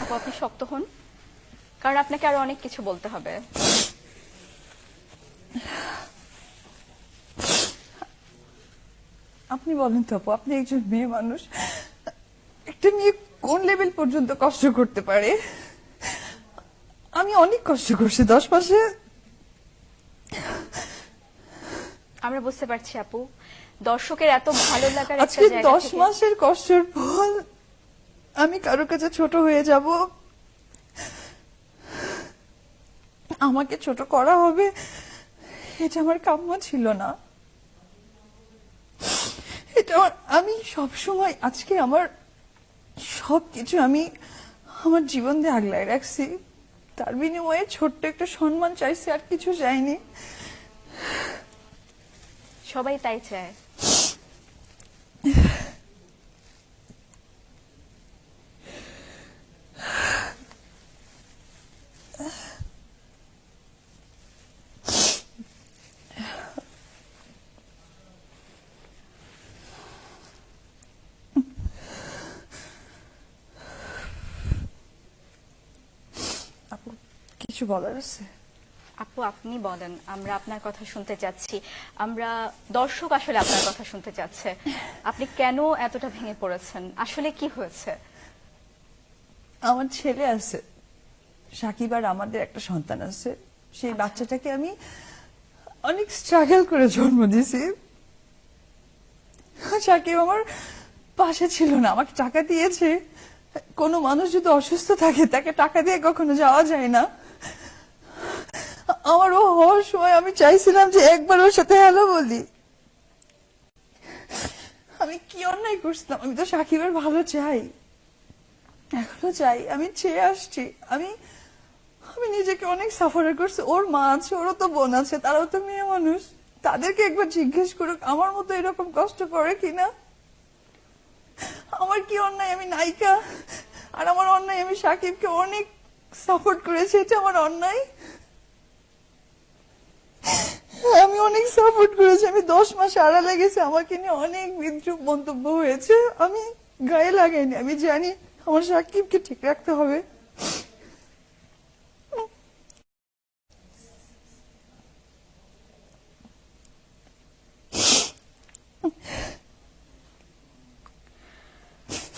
আপু আপনি শক্ত হন, কারণ আপনাকে আরো অনেক কিছু বলতে হবে। আপনি বলেন তো আপু, আপনি একজন মেয়ে মানুষ, একটা মেয়ে কোন লেভেল পর্যন্ত কষ্ট করতে পারে? আমি অনেক কষ্ট করছি 10 মাসে। আমরা বুঝতে পারছি আপু, দর্শকের এত ভালো লাগার একটা আজকে জায়গা 10 থেকে। মাসের কষ্টের ফল আমি কারোর কাছে ছোট হয়ে যাব, আমাকে ছোট করা হবে, এটা আমার কাম্য ছিল না। এটা আমি সবসময়, আজকে আমার সবকিছু আমি আমার জীবন দিয়ে আগলায় রাখছি, তার বিনিময়ে ছোট্ট একটা সম্মান চাইছি, আর কিছু চাইনি। সবাই তাই চায়। আপু কিছু বলার আছে? আপু আপনি বলেন, আমরা আপনার কথা শুনতে চাচ্ছি। আমরা দর্শক আসলে আপনার কথা শুনতে চাচ্ছে। আপনি কেন এতটা ভেঙে পড়েছেন, আসলে কি হয়েছে? আমার ছেলে আছে, সাকিব আর আমাদের একটা সন্তান আছে। সেই আচ্ছা। বাচ্চাটাকে আমি অনেক স্ট্রাগল করে জন্ম দিয়েছি। সাকিব আমার পাশে ছিল না, আমাকে টাকা দিয়েছে। কোনো মানুষ যদি অসুস্থ থাকে তাকে টাকা দিয়ে কখনো যাওয়া যায় না। আমার ও হওয়ার সময় আমি চাইছিলাম যে একবার ওর সাথে হ্যালো বলি। আমি কি অন্যায় করছিলাম? আমি তো সাকিবের ভালো চাই, এখনো চাই, আমি চেয়ে আসছি। আমি আমি নিজেকে অনেক সাফার করছি। ওর মা আছে, ওরও তো বোন আছে, তারাও তো মেয়ে মানুষ। তাদেরকে একবার জিজ্ঞেস করুক আমার মতো এরকম কষ্ট করে কিনা। আমার কি অন্যায়? আমি নায়িকা, আর আমার অন্যায় আমি সাকিবকে অনেক সাপোর্ট করেছি, এটা আমার অন্যায়? আমি অনেক সাপোর্ট করেছি, আমি 10 মাস আড়ালে গেছি, আমাকে নিয়ে অনেক বিদ্রুপ মন্তব্য হয়েছে, আমি গায়ে লাগাইনি। আমি জানি আমার সাকিবকে ঠিক রাখতে হবে।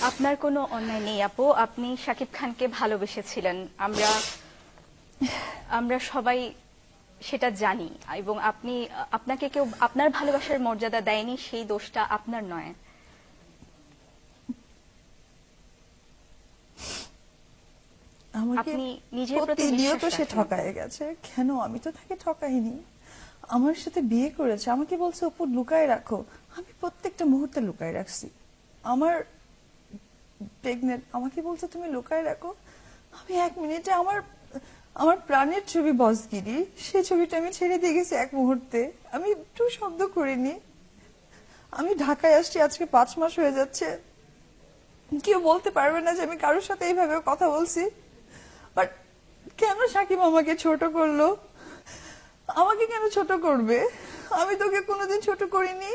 আপনার কোনো অন্যায় নেই আপু, আপনি শাকিব খানকে ভালোবেসেছিলেন, আমরা আমরা সবাই সেটা জানি। এবং আপনি, আপনাকে কেউ আপনার ভালোবাসার মর্যাদা দেয়নি, সেই দোষটা আপনার নয়। আমাকে আপনি নিজের প্রতি প্রতিনিয়ত বিশ্বাস সে রাখেন আপু। ঠকায় গেছে। কেন? আমি তো তাকে ঠকাইনি। আমার সাথে বিয়ে করেছে, আমাকে বলছে অপু লুকায় রাখো, আমি প্রত্যেকটা মুহূর্তে লুকায় রাখছি। আমার প্রেগনেন্ট, আমাকে বলছে তুমি লুকায় রাখো। আমি 1 মিনিটে আমার আমার প্রাণের ছবি বসগিরি, সেই ছবিটা আমি ছেড়ে দিয়ে গেছি 1 মুহূর্তে। আমি একটু শব্দ করিনি। আমি ঢাকায় আসছি আজকে 5 মাস হয়ে যাচ্ছে। কেউ বলতে পারবে না যে আমি কারোর সাথে এইভাবে কথা বলছি। বাট কেন সাকিব আমাকে ছোট করলো? আমাকে কেন ছোট করবে? আমি তোকে কোনোদিন ছোট করিনি,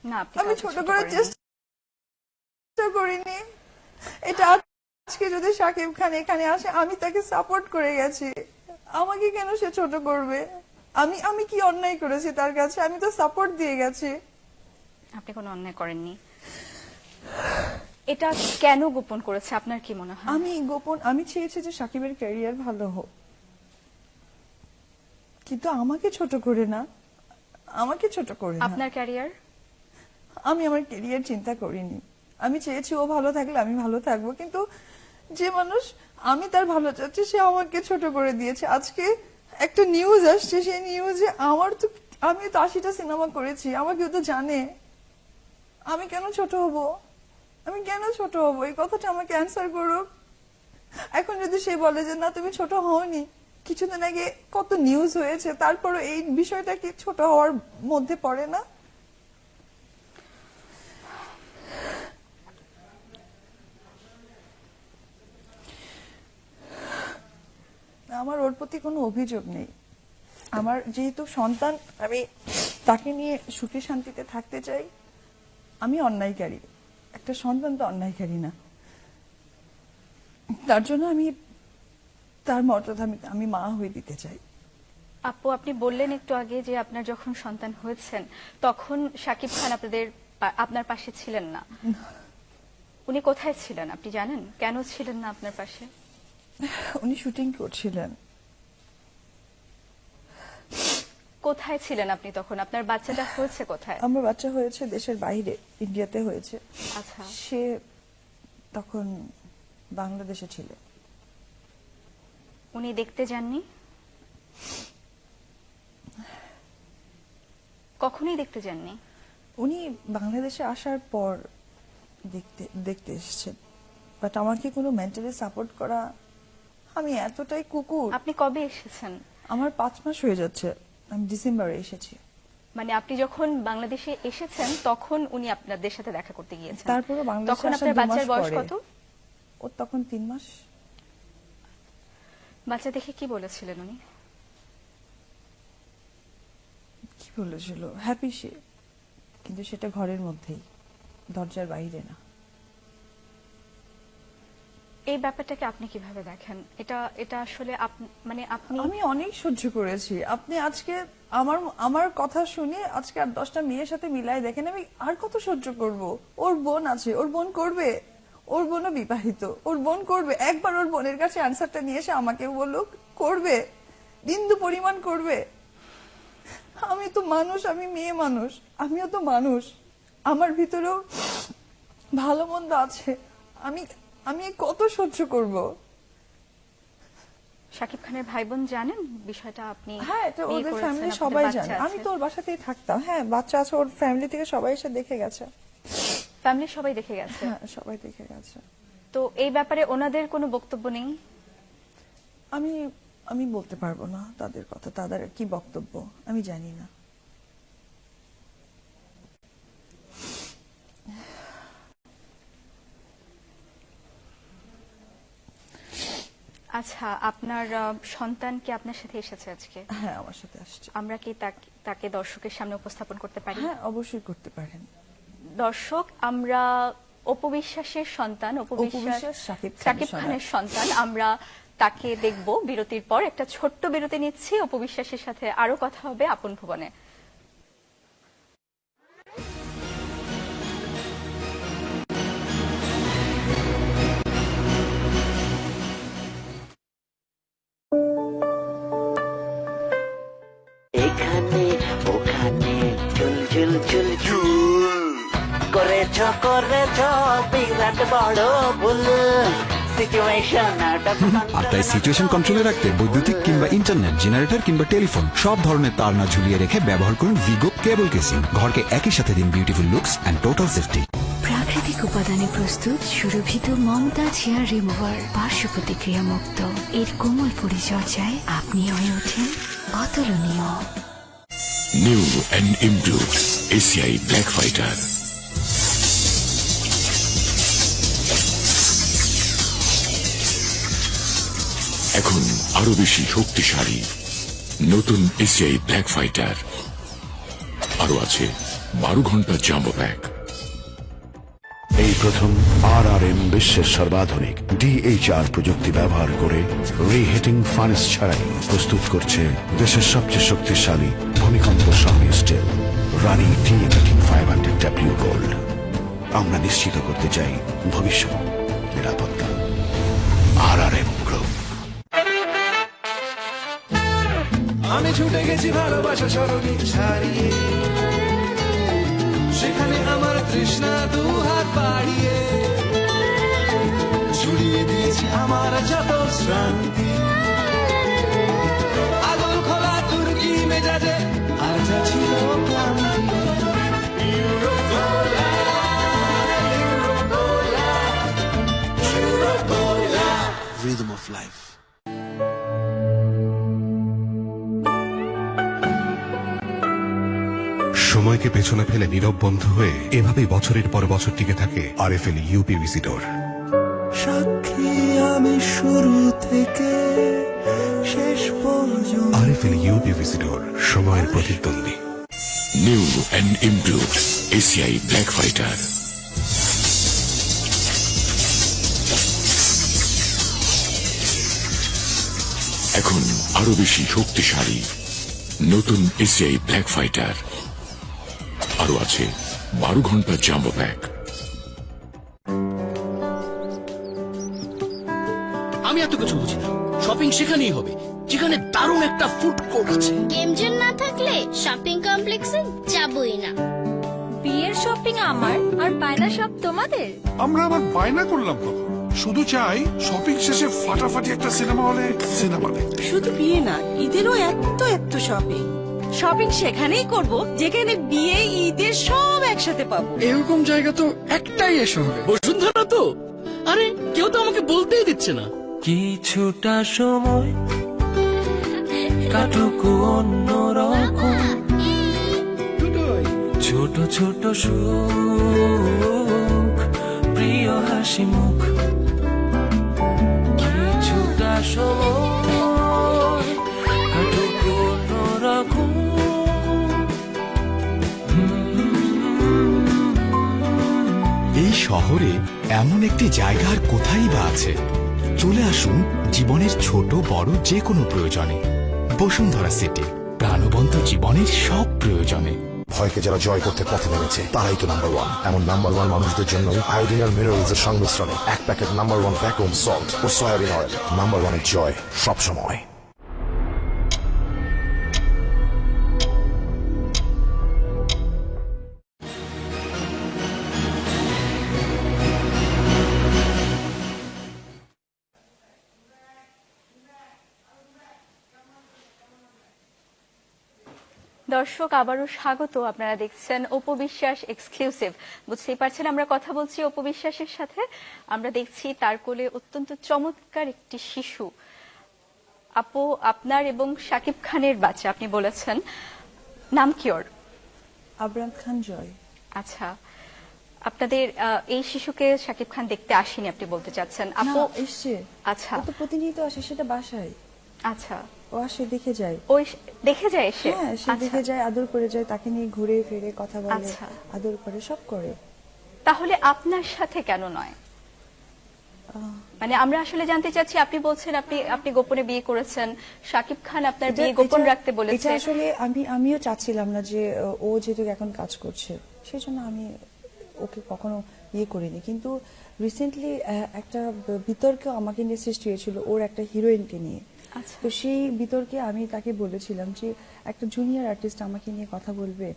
না, আপনি আমি কাউকে ছোট ছোট করার করেননি। চেষ্টা করিনি। এটা আজকে যদি সাকিব খান এখানে আসে, আমি তাকে সাপোর্ট করে গেছি, আমাকে কেন সে ছোট করবে? আমি আমি কি অন্যায় করেছি তার কাছে? আমি তো সাপোর্ট দিয়ে গেছি। আপনি কোনো অন্যায় করেননি। এটা কেন গোপন করেছে আপনার কি মনে হয়? আমি চেয়েছি যে সাকিবের ক্যারিয়ার ভালো হোক, কিন্তু আমাকে ছোট করে না, আমাকে ছোট করে না। আপনার ক্যারিয়ার? আমি আমার ক্যারিয়ার চিন্তা করিনি। আমি চেয়েছি ও ভালো থাকলে আমি ভালো থাকবো, কিন্তু যে মানুষ আমি তার ভালো চাচ্ছি সে আমাকে ছোট করে দিয়েছে। আজকে একটা নিউজ আসছে, সেই নিউজে আমি তো 80টা সিনেমা করেছি, আমাকেও তো জানে। আমি কেন ছোট হব? আমি কেন ছোট হব? এই কথাটা আমাকে অ্যান্সার করুক। এখন যদি সে বলে যে না তুমি ছোট হওনি, কিছুদিন আগে কত নিউজ হয়েছে, তারপরে এই বিষয়টা কি ছোট হওয়ার মধ্যে পড়ে না? আমার ওর প্রতি কোনো অভিযোগ নেই। আমার যেহেতু সন্তান, আমি তাকে নিয়ে সুখে শান্তিতে থাকতে চাই। আমি অন্যায়কারী, একটা সন্তান তো অন্যায়কারী না। তার জন্য আমি তার মর্যাদা আমি মা হয়ে দিতে চাই। আপু, আপনি বললেন একটু আগে যে আপনার যখন সন্তান হয়েছেন তখন শাকিব খান আপনার পাশে ছিলেন না। উনি কোথায় ছিলেন আপনি জানেন? কেন ছিলেন না আপনার পাশে? উনি শুটিং করছিলেন। কোথায় ছিলেন আপনি তখন? আপনার বাচ্চাটা হয়েছে কোথায়? আমার বাচ্চা হয়েছে দেশের বাইরে, ইন্ডিয়াতে হয়েছে। আচ্ছা, সে তখন বাংলাদেশে ছিল। উনি দেখতে যাননি? কখনোই দেখতে যাননি? উনি বাংলাদেশে আসার পর দেখতে এসেছেন, বাট আমাকে কোনো মেন্টালি সাপোর্ট করা, আমি এতটাই কুকুর। আপনি কবে এসেছেন? আমার 5 মাস হয়ে যাচ্ছে, আমি ডিসেম্বরে এসেছি। মানে আপনি যখন বাংলাদেশে এসেছেন তখন উনি আপনাদের সাথে দেখা করতে গিয়েছেন? তারপরে বাংলাদেশে তখন আসার আপনার 2 মাস বাচ্চার বয়স পরে। কত? ও তখন 3 মাস। বাচ্চা দেখে কি বলেছিলেন উনি? কি বলেছিল? হ্যাপি সে, কিন্তু সেটা ঘরের মধ্যেই, দরজার বাইরে না। এই ব্যাপারটাকে আপনি কিভাবে দেখেন? এটা আসলে মানে আপনি আমি অনেক সহ্য করেছি। আপনি আজকে আমার কথা শুনে আজকে আর 10টা মেয়ের সাথে মিলাই দেখেন, আমি আর কত সহ্য করব? ওর বোন আছে, ওর বোন করবে, ওর বোনও বিবাহিত, ওর বোন করবে। একবার ওর বোনের কাছে আনসারটা নিয়ে এসে আমাকে বলুক, করবে, বিন্দু পরিমাণ করবে। আমি তো মানুষ, আমি মেয়ে মানুষ, আমিও তো মানুষ, আমার ভিতরেও ভালো মন্দ আছে। আমি আমি কত সহ্য করব? শাকিব খানের ভাই বোন জানেন বিষয়টা? আপনি হ্যাঁ, এটা বিয়ে ওদের করেছেন, ফ্যামিলি আপনাদের সবাই বাচ্চা জানে। আছে। আমি তো ওর বাসাতেই থাকতাম। হ্যাঁ, বাচ্চা আছে, ওর ফ্যামিলি থেকে সবাই এসে দেখে গেছে। ফ্যামিলি সবাই দেখে গেছে? হ্যাঁ, সবাই দেখে গেছে। তো এই ব্যাপারে ওনাদের কোনো বক্তব্য নেই? আমি আমি বলতে পারবো না তাদের কথা, তাদের কি বক্তব্য আমি জানি না। আচ্ছা, আপনার সন্তান কি আপনার সাথে এসেছে আজকে? হ্যাঁ, আমার সাথে আসছে। আমরা কি তাকে দর্শকের সামনে উপস্থাপন করতে পারি? হ্যাঁ, অবশ্যই করতে পারেন। দর্শক, আমরা অপু বিশ্বাসের সন্তান, অপু বিশ্বাস শাকিব খানের সন্তান, আমরা তাকে দেখব বিরতির পর। একটা ছোট্ট বিরতি নিচ্ছি, অপু বিশ্বাসের সাথে আরো কথা হবে আপন ভুবনে। এখানে ওখানে চুল চুল চুল চুল করেছ বিরাট বড় ভুল সিচুয়েশন আউট অফ আর তাই সিচুয়েশন কন্ট্রোলে রাখতে বৈদ্যুতিক কিংবা ইন্টারনেট, জেনারেটর কিংবা টেলিফোন সব ধরনের তার না ঝুলিয়ে রেখে ব্যবহার করুন ভিগো কেবল কেসিং। ঘরকে একই সাথে দিন beautiful looks and total safety. প্রাকৃতিক উপাদানে প্রস্তুত সুরভিত মমতাজ হেয়ার রিমুভার, পার্শ্ব প্রতিক্রিয়া মুক্ত। এর কোমল পরিচর্যায় আপনি হয়ে ওঠেন অতুলনীয়। New and improved ACI Black Fighter. এখন আরো বেশি শক্তিশালী নতুন এসিআই ব্ল্যাক ফাইটার। আরো আছে 12 ঘন্টা জাম্বো প্যাক। এই প্রথম RRM বিশ্বের সর্বাধুনিক DHR প্রযুক্তি ব্যবহার করে রিহিটিং ফার্নেস ছাড়াই প্রস্তুত করছে দেশের সবচেয়ে শক্তিশালী ভূমিকম্প সহনীয় স্টিল রানি TM18 500W গোল্ড। আমরা নিশ্চিত করতে চাই ভবিষ্যৎ নিরাপত্তা। RRM group. আমি ছুটে গেছি ভালোবাসা সরণি ছাড়িয়ে, সেখানে আমার তৃষ্ণা দু হাত বাড়িয়ে ছুড়িয়ে দিয়েছি আমার যত শ্রান্তি, আগুন খোলা তুর্কি মেজাজে আর যা ছিল ক্লান্তি। ইউরোগোলা, ইউরোগোলা, ইউরোগোলা, rhythm of life. সময়কে পেছনে ফেলে নীরব বন্ধু হয়ে এভাবেই বছরের পর বছর টিকে থাকে RFL ইউপি ভিজিটর। সাক্ষী আমি শুরু থেকে শেষ পর্যন্ত। RFL ইউপি ভিজিটর, সময়ের প্রতিদ্বন্দ্বী। New and improved ACI Black Fighter. এখন আরো বেশি শক্তিশালী নতুন এসিআই ব্ল্যাক ফাইটার। আরো আছে 12 ঘন্টা জাম্বো প্যাক। আমি এত কিছু বুঝি না, শপিং সেখানেই হবে যেখানে দারুণ একটা ফুড কোর্ট আছে। গেম জোন না থাকলে শপিং কমপ্লেক্সে যাবই না। বিয়ের শপিং আমার আর বায়না সব তোমাদের। আমরা আবার বায়না করলাম কখন? শুধু চাই শপিং শেষে ফাটাফাটি একটা সিনেমা হলে সিনেমা দেখতে। শুধু বিয়ে না, ঈদেরও এত এত শপিং। শপিং সেখানেই করব যেখানে বিয়ে ঈদের সব একসাথে পাবো। এরকম জায়গা তো একটাই এসে হবে, বসুন্ধরা তো। আরে কেউ তো আমাকে বলতেই দিচ্ছে না। কিছুটা সময় কাটুক অন্যরকম, ছোট ছোট সুখ, প্রিয় হাসি মুখ। কিছুটা সময় কাটুক অন্যরকম। এই শহরে এমন একটি জায়গা আর কোথায় বা আছে? চলে আসুন জীবনের ছোট বড় যে কোনো প্রয়োজনে। বসুন্ধরা সিটি, প্রাণবন্ত জীবনের সব প্রয়োজনে। ভয়কে যারা জয় করতে পথে নেমেছে তারাই তো নাম্বার ওয়ান। এমন নাম্বার ওয়ান মানুষদের জন্য আয়োডিন আর মিনারেলস এর সংমিশ্রণে 1 packet number one vacuum salt ও সয়াবিন অয়েল। নাম্বার ওয়ানের জয় সবসময়। দর্শক আবারও স্বাগত। আপনারা দেখছেন অপু বিশ্বাস এক্সক্লুসিভ। বুঝতেই পারছেন আমরা কথা বলছি অপু বিশ্বাসের সাথে। আমরা দেখছি তার কোলে অত্যন্ত চমৎকার একটি শিশু। আপু, আপনার এবং শাকিব খানের বাচ্চা, আপনি বলেছেন, নাম কি ওর? আবরাম খান জয়। আচ্ছা, আপনাদের এই শিশুকে শাকিব খান দেখতে আসেনি আপনি বলতে চাচ্ছেন? আপু এসছে। আচ্ছা, ও তো প্রতিনিয়ত আসে, সেটা বাসায়। আচ্ছা, ও আসে, দেখে যায়। ওই দেখে যায় এসে? হ্যাঁ, সে দেখে যায়, আদর করে যায়, তাকে নিয়ে ঘুরে ফিরে কথা বলে, আচ্ছা, আদর করে, সব করে। তাহলে আপনার সাথে কেন নয়? মানে আমরা আসলে জানতে চাচ্ছি। আপনি বলছেন আপনি গোপনে বিয়ে করেছেন, শাকিব খান আপনার বিয়ে গোপন রাখতে বলেছে। এটা আসলে আমিও চাচ্ছিলাম না যে ও যেহেতু এখন কাজ করছে, সেই জন্য আমি ওকে কখনো বিয়ে করিনি। কিন্তু রিসেন্টলি একটা বিতর্ক আমাকে নিয়ে সৃষ্টি হয়েছিল ওর একটা হিরোইনকে নিয়ে। তো সেই বিতর্কে আমি তাকে বলেছিলাম যে একটা জুনিয়র আর্টিস্ট আমাকে নিয়ে কথা বলবে,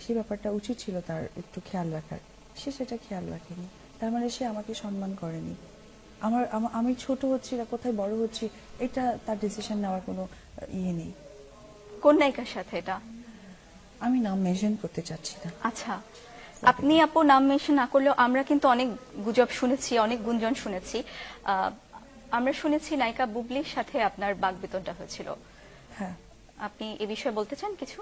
সেই ব্যাপারটা উচিত ছিল তার একটু খেয়াল রাখার। সে সেটা খেয়াল রাখেনি, তার মানে সে আমাকে সম্মান করেনি। আমি ছোট হচ্ছি না কোথায় বড় হচ্ছি, এটা তার ডিসিশন নেওয়ার কোনো ইয়ে নেই। কোন নায়িকার সাথে এটা? আমি নাম মেনশন করতে চাচ্ছি না। আচ্ছা, আপনি আপু নাম মেনশন না করলেও আমরা কিন্তু অনেক গুজব শুনেছি, অনেক গুঞ্জন শুনেছি। আমরা শুনেছি নায়িকা বুবলির সাথে আপনার বাকবিতণ্ডা হয়েছিল। হ্যাঁ, আপনি এ বিষয়ে বলতে চান কিছু?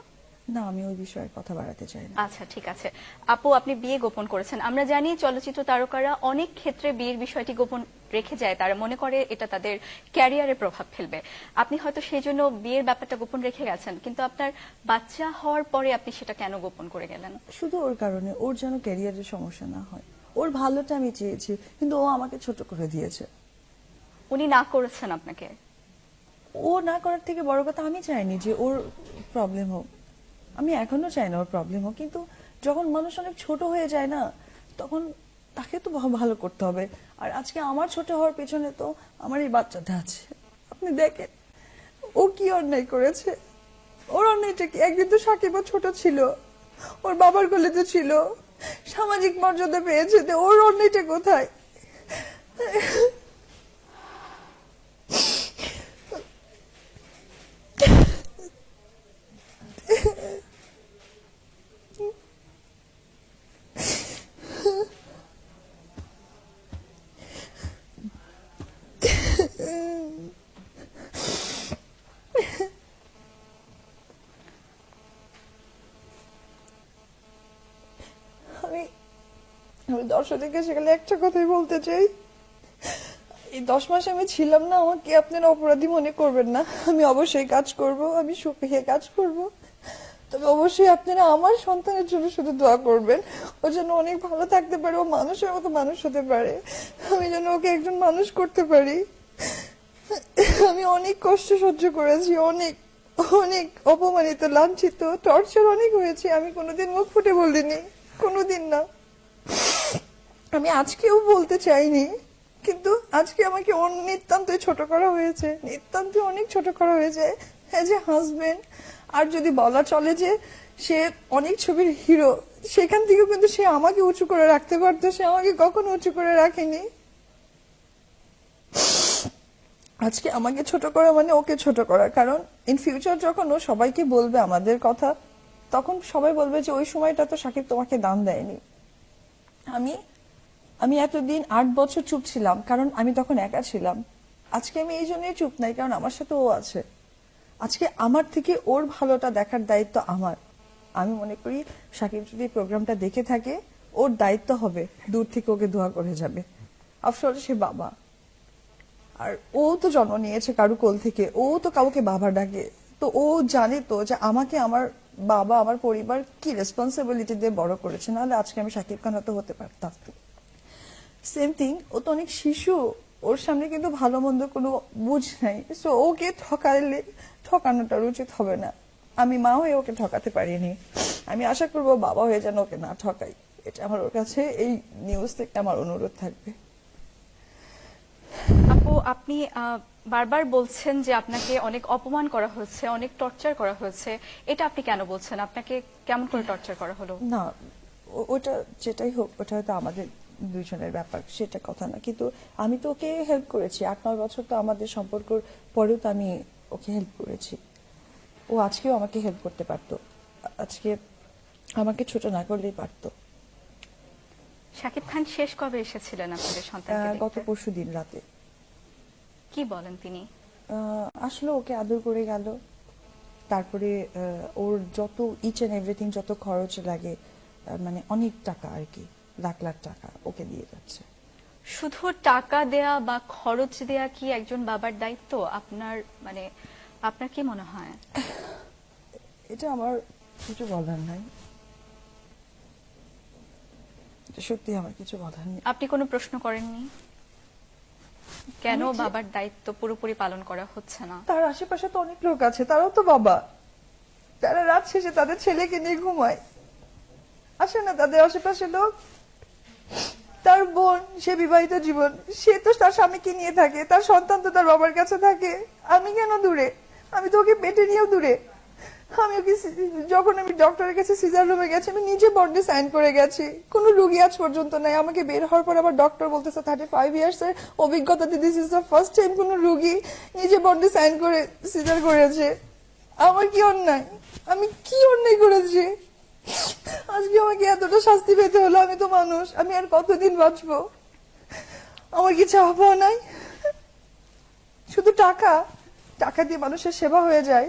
না, আমি ওই বিষয়ে কথা বাড়াতে চাই না। আচ্ছা, ঠিক আছে। আপু, আপনি বিয়ে গোপন করেছেন। আমরা জানি চলচ্চিত্র তারকারা অনেক ক্ষেত্রে বিয়ের বিষয়টি গোপন রেখে যায়, তারা মনে করে এটা তাদের ক্যারিয়ারে প্রভাব ফেলবে। আপনি হয়তো সেই জন্য বিয়ের ব্যাপারটা গোপন রেখে গেছেন, কিন্তু আপনার বাচ্চা হওয়ার পরে আপনি সেটা কেন গোপন করে গেলেন? শুধু ওর কারণে, ওর যেন ক্যারিয়ারের সমস্যা না হয়। ওর ভালোটা আমি চেয়েছি, কিন্তু ও আমাকে ছোট করে দিয়েছে। উনি না করেছেন আপনাকে? ও না করার থেকে বড় কথা, আমি চাইনি যে ওর প্রবলেম হোক। আমি এখনো চাই না ওর প্রবলেম হোক, কিন্তু যখন মানুষ অনেক ছোট হয়ে যায় না, তখন তাকে তো ভালো করতে হবে। আর আজকে আমার ছোট হওয়ার পেছনে তো আমার এই বাচ্চাটা আছে। আপনি দেখেন ও কি অন্যায় করেছে। ওর অন্যায়টা কি? একদিন তো সাকিবও ছোট ছিল, ওর বাবার কোলে তো ছিল, সামাজিক মর্যাদা পেয়েছে, ওর অন্যায়টা কোথায়? আমি দর্শকদেরকে সেখানে একটা কথাই বলতে চাই, এই 10 মাস আমি ছিলাম না, আমাকে আপনারা অপরাধী মনে করবেন না। আমি অবশ্যই কাজ করব, আমি সুখে কাজ করব, তবে অবশ্যই আপনারা আমার সন্তানের জন্য শুধু দোয়া করবেন। ও যেন অনেক ভালো থাকতে পারে, ও মানুষের মতো মানুষ হতে পারে, আমি যেন ওকে একজন মানুষ করতে পারি। আমি অনেক কষ্ট সহ্য করেছি, অনেক অনেক অপমানিত, লাঞ্ছিত, টর্চার অনেক হয়েছে। আমি কোনোদিন মুখ ফুটে বলিনি, কোনোদিন না। আমি আজকেও বলতে চাইনি, কিন্তু আজকে আমাকে নিতান্তই ছোট করা হয়েছে, নিতান্তই অনেক ছোট করা হয়েছে অ্যাজ এ হাজবেন্ড। আর যদি বলা চলে যে সে অনেক ছবির হিরো, সেখান থেকেও কিন্তু সে আমাকে উঁচু করে রাখতে পারতো, সে আমাকে কখনো উঁচু করে রাখেনি। আজকে আমাকে ছোট করা মানে ওকে ছোট করা, কারণ ইন ফিউচার যখন ও সবাইকে বলবে আমাদের কথা, তখন সবাই বলবে যে ওই সময়টা তো শাকিব তোমাকে দাম দেয়নি। আমি এতদিন 8 বছর চুপ ছিলাম, কারণ আমি তখন একা ছিলাম। আজকে আমি এই জন্যই চুপ নাই, কারণ আমার সাথে ও আছে। আজকে আমার থেকে ওর ভালোটা দেখার দায়িত্ব আমার। আমি মনে করি শাকিব যদি প্রোগ্রামটা দেখে থাকে, ওর দায়িত্ব হবে দূর থেকে ওকে দোয়া করে যাবে। আফসোস সে বাবা, আর ও তো জন্ম নিয়েছে কারু কোল থেকে, ও তো কাউকে বাবা ডাকে, তো ও জানে তো যে আমাকে আমার বাবা, আমার পরিবার কি রেসপন্সিবিলিটি দিয়ে বড় করেছে, নাহলে আজকে আমি শাকিব খান হতে পারতাম। সেম থিং, ও তো অনেক শিশু, ওর সামনে কিন্তু ভালো মন্দ কোনো বুঝ নাই। সো ওকে ঠকাইলে ঠকানোটার উচিত হবে না। আমি মা হয়ে ওকে ঠকাতে পারিনি, আমি আশা করবো বাবা হয়ে যেন ওকে না ঠকাই। এটা আমার ওর কাছে এই নিউজ থেকে আমার অনুরোধ থাকবে। আপু, আপনি বারবার বলছেন যে আপনাকে অনেক অপমান করা হয়েছে, অনেক টর্চার করা হয়েছে। এটা আপনি কেন বলছেন? আপনাকে কেমন করে টর্চার করা হলো? না, ওটা যেটাই হোক, ওটা হয়তো আমাদের দুইজনের ব্যাপার, সেটা কথা না। কিন্তু আমি তো ওকে হেল্প করেছি 8-9 বছর, তো আমাদের সম্পর্কের পরেও তো আমি ওকে হেল্প করেছি। ও আজকেও আমাকে হেল্প করতে পারতো, আজকে আমাকে ছোট না করলেই পারতো। শাকিব খান শেষ কবে এসেছিলেন আপনাদের সন্তানকে দেখতে? গত পরশুদিন রাতে। কি বলেন তিনি? আসলে ওকে আদর করে গেল, তারপরে ওর যত ইচ এন্ড এভরিথিং, যত খরচ লাগে, মানে অনেক টাকা আর কি, লাখ লাখ টাকা ওকে দিয়ে যাচ্ছে। শুধু টাকা দেয়া বা খরচ দেয়া কি একজন বাবার দায়িত্ব? আপনার কি মনে হয়? এটা আমার কিছু বলার নাই, সত্যি আমার কিছু বলার নেই। আপনি কোনো প্রশ্ন করেননি কেন বাবার দায়িত্ব পুরোপুরি পালন করা হচ্ছে না? তার আশেপাশে তো অনেক লোক আছে, তারাও তো বাবা, যারা রাত শেষে তাদের ছেলেকে নিয়ে ঘুমায়। আসে না তাদের আশেপাশে লোক? তার বোন, সে বিবাহিত জীবন, সে তো তার স্বামীকে নিয়ে থাকে, তার সন্তান তো তার বাবার কাছে থাকে। আমি কেন দূরে? আমি তো ওকে পেটে নিয়েও দূরে। আমি ওকে যখন আমি ডক্টরের কাছে সিজার রুমে গেছি, আমি নিজে বন্ডে সাইন করে গেছি, কোনো রুগী আজ পর্যন্ত নাই। আমাকে বের হওয়ার পর আবার ডক্টর বলতেছে 35 ইয়ার্স এর অভিজ্ঞতাতে this is the first time কোনো রুগী নিজে বন্ডে সাইন করে সিজার করেছে। আমার কি অন্যায়? আমি কি অন্যায় করেছি আজকে আমাকে এতটা শাস্তি পেতে হলো? আমি তো মানুষ, আমি আর কতদিন বাঁচবো? আমার কি চাওয়া পাওয়া নাই? শুধু টাকা, টাকা দিয়ে মানুষের সেবা হয়ে যায়?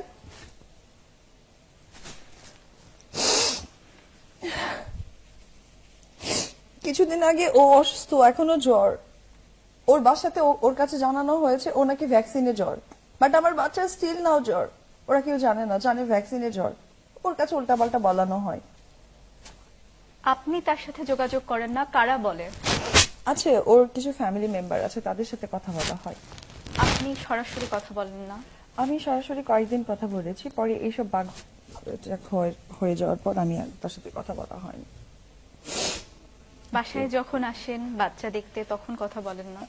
কিছুদিন আগে ও অসুস্থ, এখনো জ্বর। ওর বাসাতে ওর কাছে জানানো হয়েছে ও নাকি ভ্যাকসিনে জ্বর, বাট আমার বাচ্চা স্টিল নাও জ্বর। ওরা কেউ জানে না, জানে ভ্যাকসিনে জ্বর, ওর কাছে উল্টাপাল্টা বলানো হয়। আপনি তার সাথে যোগাযোগ করেন না? কারা বলে? আছে, ওর কিছু ফ্যামিলি মেম্বার আছে, তাদের সাথে কথা বলা হয়। আপনি সরাসরি কথা বলেন না? আমি সরাসরি কয়েকদিন কথা বলেছি, পরে এইসব বাঘ হয়ে যাওয়ার পর আমি তার সাথে কথা বলা হয়নি। বাসায় যখন আসেন বাচ্চা দেখতে, তখন কথা বলেন না?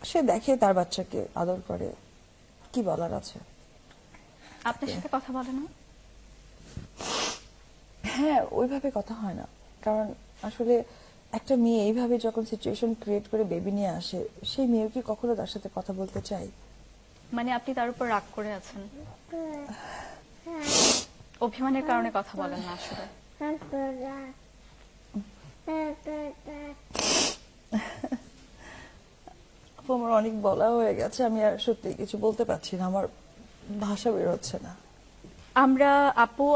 সে দেখে তার বাচ্চাকে, আদর করে, কি বলার আছে? আপনার সাথে কথা বলে না? হ্যাঁ, ওইভাবে কথা হয় না, কারণ আসলে একটা মেয়ে এইভাবে যখন সিচুয়েশন ক্রিয়েট করে বেবি নিয়ে আসে, সেই মেয়ে কি কখনো তার সাথে কথা বলতে চাই? মানে আপনি তার উপর রাগ করে আছেন? অভিমানের কারণে কথা বলেন না আসলে? আমার অনেক বলা হয়ে গেছে, আমি আর সত্যি কিছু বলতে পারছি না, আমার ভাষা বের হচ্ছে না।